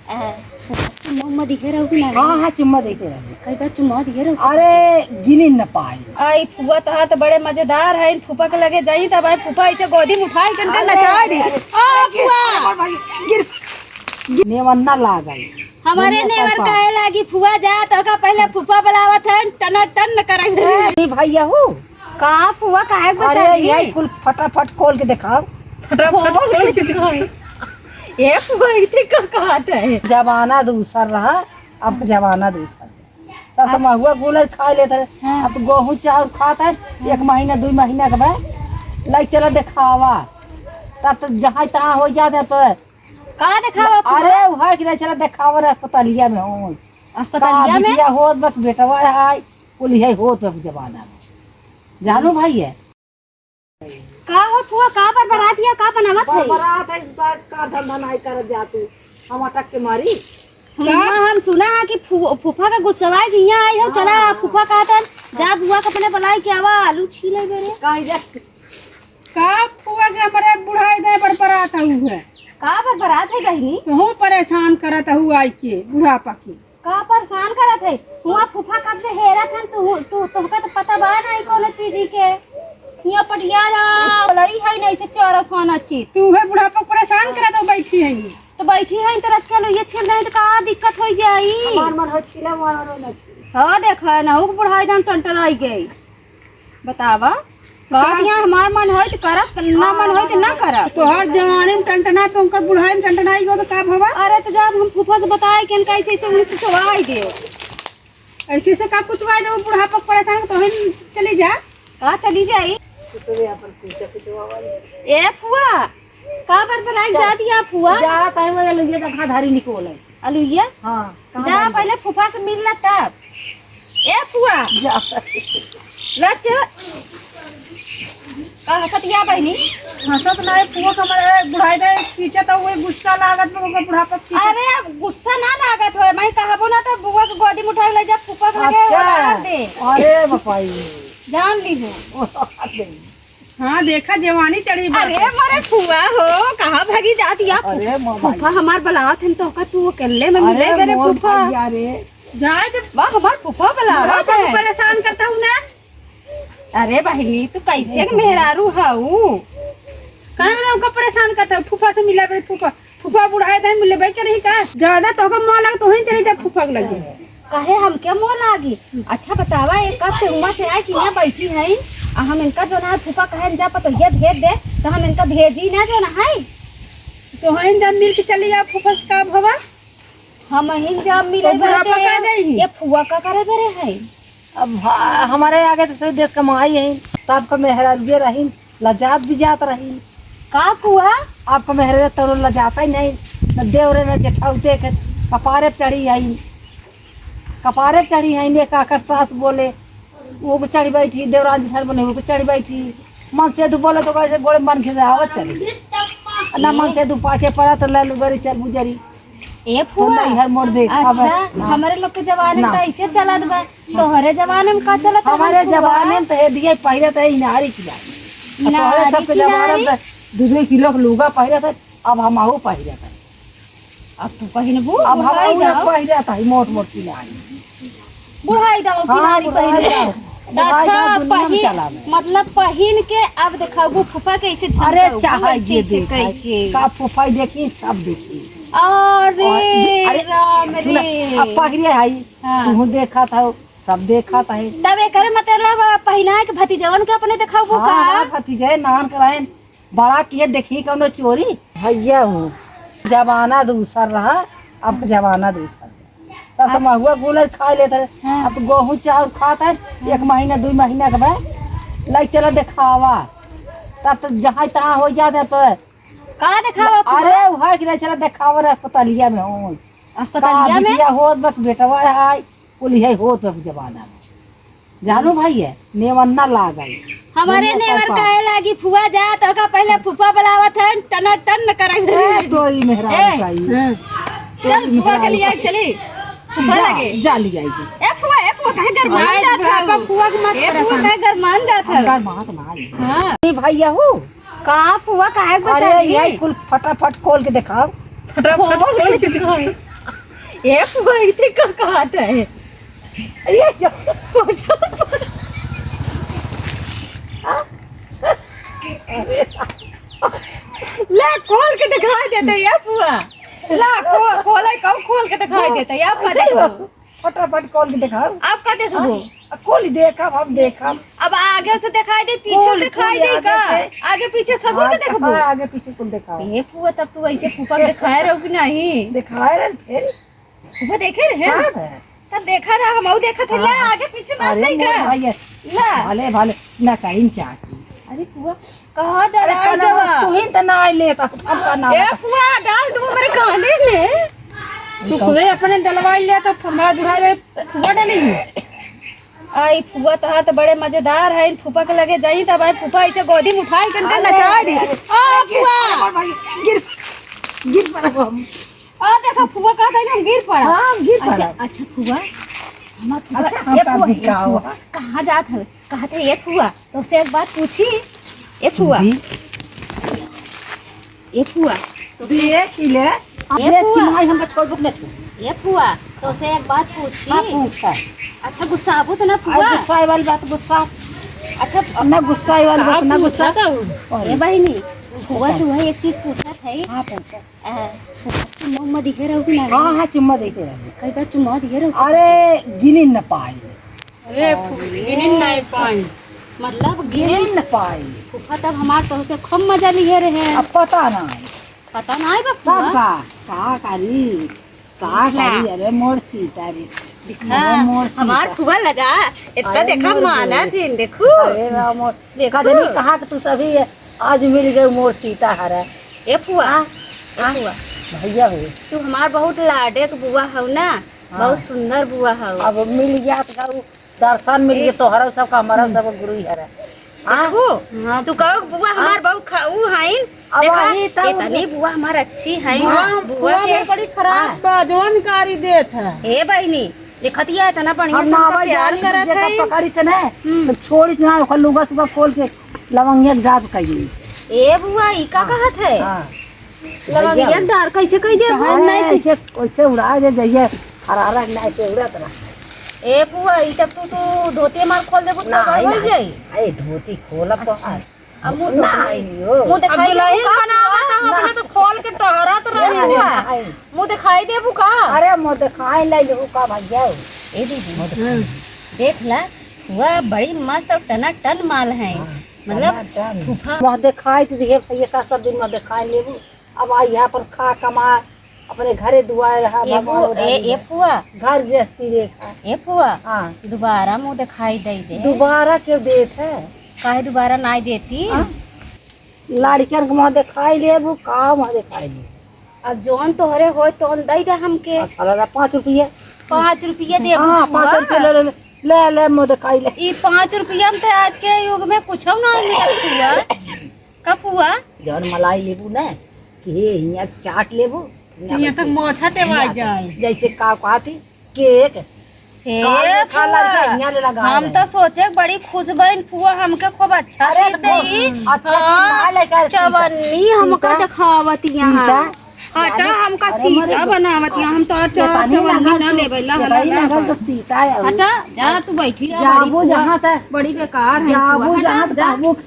चुम्मा दिखे रहो कि ना? हाँ हाँ चुम्मा देखे रहे। कई बार चुम्मा दिखे रहो। अरे गिनी न पाई। आई फुआ तो हाथ बड़े मजेदार है। फूफा के लगे जाई तब आई फूफा इसे गोदी में उठाई करके नचा दी। ओ फुआ गिर नेवन्ना लागल हमारे नेवर काहे लागी? फुआ जा तो का पहले फूफा बुलावत है टन टन कराई। नहीं भैया हो कहां फुआ काहे बसा अरे दी? यही कुल फटाफट खोल के दिखाओ। फटाफट खोल के दिखाई। ये फुआ इतनी का कहत है। जमाना दूसर रहा अब जमाना दूसर। तब तो महुआ कूलर खा लेते हैं। अब गेहूँ चावल खाता है 1 महीना 2 महीना के बाद लाई चला दिखावा। तब तो जहाँ तहाँ हो जाते पर का दिखावा? अरे वहाँ कि नहीं चला दिखावा रे अस्पतालिया में हो। अस्पतालिया में हो बक बेटवा है कुल यही होत है जमाना में। जानू भाई है का हो फुआ का पर बरातिया का बनावत है? बरात है इस बात का धंधा नहीं कर जाते हम अटक के मारी। हम सुना है कि फूफा का गुस्साई भी यहाँ आई हो। चला फूफा का था जा बुआ का अपने बुलाई के आवा आलू छीले मेरे का फुआ के हमारे बुढ़ाई दे पर बरात हुआ का पर बरात है बहनी? तो हम परेशान करत हुआ आई के बुढ़ापा के का परेशान करत है? हुआ फूफा कब से हेरत हन तू तुमका तो पता बा नहीं कोनो चीज के यहाँ पटिया लड़ी है नहीं से चोर खाना चीज तू है बुढ़ापा परेशान करत हो बैठी है तो बैठी है तो रच के ये छील नहीं तो का दिक्कत हो जाई। मन हो छिला मन न छिला हां देखा ना हो बुढ़ाई दम टंटन आई गई। बतावा कहत यहाँ हमार मन होय तो करब ना मन होय तो ना करब। तो हर जवानी में टंटना तो उनकर बुढ़ाई में टंटनाई हो तो का भवा। अरे तो जब हम फूफा से बताए कि इनका ऐसे ऐसे उनको चवाई दे ऐसे से का कुछ वाई दे बुढ़ापा परेशान तो हम चली जा का चली जाई। ए फुआ का पर बनाई जा दिया फुआ जा ताई वो लुइया तक धारी निकोल अलुइया। हां जा पहले फूफा से मिल ला तब। ए फुआ जा लच का हसतिया बहनी हंसत नहीं फुआ कमरे बुढ़ाई दे पीछे तो वो गुस्सा लागत में ओकर बुढ़ापा पीछे। अरे गुस्सा ना लागत होय मैं कहबो ना तो बुआ के गोदी में उठाई ले जा फूफा के लगे और दे। अरे बपाई जान ली हो। हाँ देखा जवानी चढ़ी। अरे मारे फुआ हो कहाँ भागी जाती आप? अरे फूफा हमार बुलावत हैं तो का तू अकेले में मिले मेरे फूफा? अरे जाए तो वाह हमार फूफा बुलावत है। परेशान करता हूँ ना। अरे बहनी तू कैसे मेहरारू हाऊ कहाँ में उनका परेशान करता है फूफा से मिला भाई फूफा बुढ़ाए थे मिले भाई क्या नहीं का ज्यादा तो का मोह लगा तो ही चली जा फूफा के लगे कहे हम क्या मोह लागी। अच्छा बतावा एक कब से उमा से आई कि यहाँ बैठी है हम इनका जो ना फूफा कहे जा पतो ये भेज दे तो हम इनका भेजी ना जो ना है तो हम जब मिल के चली जा फूफा का भवा हम ही जब मिले ये फुआ का करे करे है। अब हमारे आगे तो सभी देश कमाई है तब का मेहरारू रही लजात भी जात रही का फुआ आपका मेहरा तो लजाता ही नहीं न देवरे न जेठाउते के कपारे चढ़ी आई कपारे चढ़ी आई ने काकर सास बोले वो चढ़ी बैठी देवराज घर बने वो चढ़ी बैठी मन से तू बोले तो कैसे बोले मन के आवत चली ना मन से तू पाछे पड़ा तो ले लुगरी चल बुजरी ए फुआ हर मोड़ देख। अच्छा हमारे लोग के जमाने में तो ऐसे चलत बा तोहरे जमाने में का चलत? हमारे जमाने में तो ये दिए पहले तो नारी की जाती तोहरे सबके जमाने में 2 किलो का लुगा पहले था अब हम आहू पहले था अब तू पहनबू अब हम पहले था मोट मोट की नारी बुढ़ाई दाओ किनारी पहन। अच्छा पहन मतलब पहन के अब दिखाबू फूफा कैसे अरे चाहिए देखे का फूफा देखी सब देखी। अरे राम रे अब पहले आई तू देखा था सब देखा था तब एक मतलब पहना के भतीजवन के अपने दिखाबू का भतीजे नान कराए बड़ा किए देखी कौनो चोरी भैया हूँ जमाना दूसर रहा अब जमाना दूसर तब तो महुआ कूलर खा लेते हैं। अब गेहूँ चावल खाता है 1 महीना 2 महीना के बाद लाई चला दिखावा। तब तो जहाँ तहाँ हो जाते पर का दिखावा? अरे वहाँ कि नहीं चला दिखावा रे अस्पतालिया में हो। अस्पतालिया में हो बक बेटवा है कुल यही होत है जमाना में। जानू भाई है नेवन्ना लागल हमारे नेवर काहे लागी? फुआ जा तो का पहले फूफा बुलावत है टन टन कराई तोरी मेहरारू चाहिए चल फुआ के लिए चली फुफा लगे जाली जाएगी। ए फुआ कहे गरमान जात है फुआ के मत परेशान कहे गरमान जात है गरमात नहीं। हां भैया हो का फुआ काहे बसा अरे यही कुल फटाफट खोल के दिखाओ। फटाफट खोल के दिखाओ ये फुआ इतने का कहत है ये जो ला खोल के दिखाई देते ये फुआ ला खोला कब खोल के दिखाई देते ये आप का देखो फटाफट खोल के दिखाओ। आप का देखो खोल देखा हम देखा अब आगे से दिखाई दे पीछे दिखाई दे का आगे पीछे सब के देखो आगे पीछे कुल दिखाओ। ये फुआ तब तू ऐसे फूफा दिखाए रहो कि नहीं दिखाए रहे फिर फूफा देखे रहे तब देखा रहा हम देखा था ला आगे पीछे मत नहीं का ला भले भले ना कहीं चाहती। अरे फुआ कहाँ डरा देवा तू ही तो ना लेता हम का ना ए फुआ डाल दो मेरे गाने में तू खुद अपने डलवाई ले तो हमारा बुढ़ा ले फुआ डाली। आई फुआ तहार तो बड़े मजेदार है फूफा के लगे जाई तब आई फूफा ऐसे गोदी में उठाई के नचा दी आ फुआ गिर गिर पड़ा हम। आ देखो फुआ का था हम गिर पड़ा हां गिर पड़ा। अच्छा फुआ हम अच्छा हम का दिखाओ कहाँ जात है कहा थे ये फुआ तो उससे एक बात पूछी ये फुआ तो देख ले अब ये देख फुआ। कि माई हमका छोड़ बुक न छोड़। ये फुआ तो उससे एक बात पूछी हां पूछा। अच्छा गुस्सा आबू तो ना और फुआ गुस्सा वाली बात गुस्सा अच्छा ना गुस्सा वाली बात ना गुस्सा ये बहनी फुआ से वही एक चीज पूछा था हां पूछा। चुम्मा दिखे रहो कि ना हां हां चुम्मा देखे रहे। कई बार चुम्मा दिखे रहो अरे गिनी न पाई। अरे गिन नहीं पाई मतलब गिनी न पाई। फूफा तब हमार तो से खूब मजा लिए रहे अब पता ना पता ना है सब फुआ का करी अरे मोर सीता रे मोर हमार फुआ लगा इतना देखा माना थी देखो अरे राम मोर देखा नहीं कहा कि तू सभी आज मिल गए मोर सीता हरा। ए फुआ फुआ भैया हो तू हमार बहुत लाडे के बुआ हो ना बहुत सुंदर बुआ हो अब मिल गया तो दर्शन मिल गया तोहरा सब का हमारा सब गुरु ही हरा। देखो तू कहो बुआ हमार बहुत खाऊ हाइन देखा इतनी बुआ हमार अच्छी है बुआ के बड़ी खराब जानकारी देत है। ए बहनी देखतिया इतना बढ़िया हम से नावा प्यार करत है पकड़ी थे ना तो छोड़ इतना ओकर लुगा सुगा खोल के लवंगिया डाब कई। ए बुआ ई का कहत है हां लवंगिया डार कैसे कह दे हम नहीं कैसे कैसे उड़ा दे जाइए हरारा नहीं पे उड़ा तना। ए बुआ ई तब तू धोती मार खोल देबू तो हो जाई अरे धोती खोला तो अब मुंह नहीं हो मुंह दिखाई दे हमने तो खोल के टहरत रही मुंह दिखाई देबू का अरे मुंह दिखाई ले लू का भैया ए दीदी देख ला हुआ बड़ी मस्त और टना टन माल है मतलब फूफा मुंह दिखाई तो दिए भैया का सब दिन मुंह दिखाई लेबू। अब आ यहाँ पर खा कमा अपने घरे दुआए रहा भगवान ए फुआ घर गृहस्थी देखा। ए फुआ हाँ दोबारा मुंह दिखाई दे दोबारा क्यों देत है काहे दोबारा नहीं देती लड़कियन के मुंह दिखाई लेबू का मुंह दिखाई ले अब जोन तोहरे हो तो दई दे हमके 5 रुपये 5 रुपया दे हाँ 5 रुपये ले ले ले ले मुंह दिखाई ले। ई 5 रुपया में तो आज के युग में कुछ नहीं मिलत हुआ कब हुआ जौन मलाई लेबू ना कि यहाँ चाट लेबू यहाँ तक मोछा टेवा जाए जैसे का कहती केक हे खा लड़का यहाँ ले लगा हम तो सोचे बड़ी खुश बहन फुआ हमके खूब अच्छा चीज देई अच्छा चवन्नी हमका दिखावत यहाँ हटा हमका सीता बनावत यहाँ हम तो चवन्नी ना लेबे ला तो सीता है हटा जा तू बैठी रह जाबू जहाँ तक बड़ी बेकार है जाबू जहाँ तक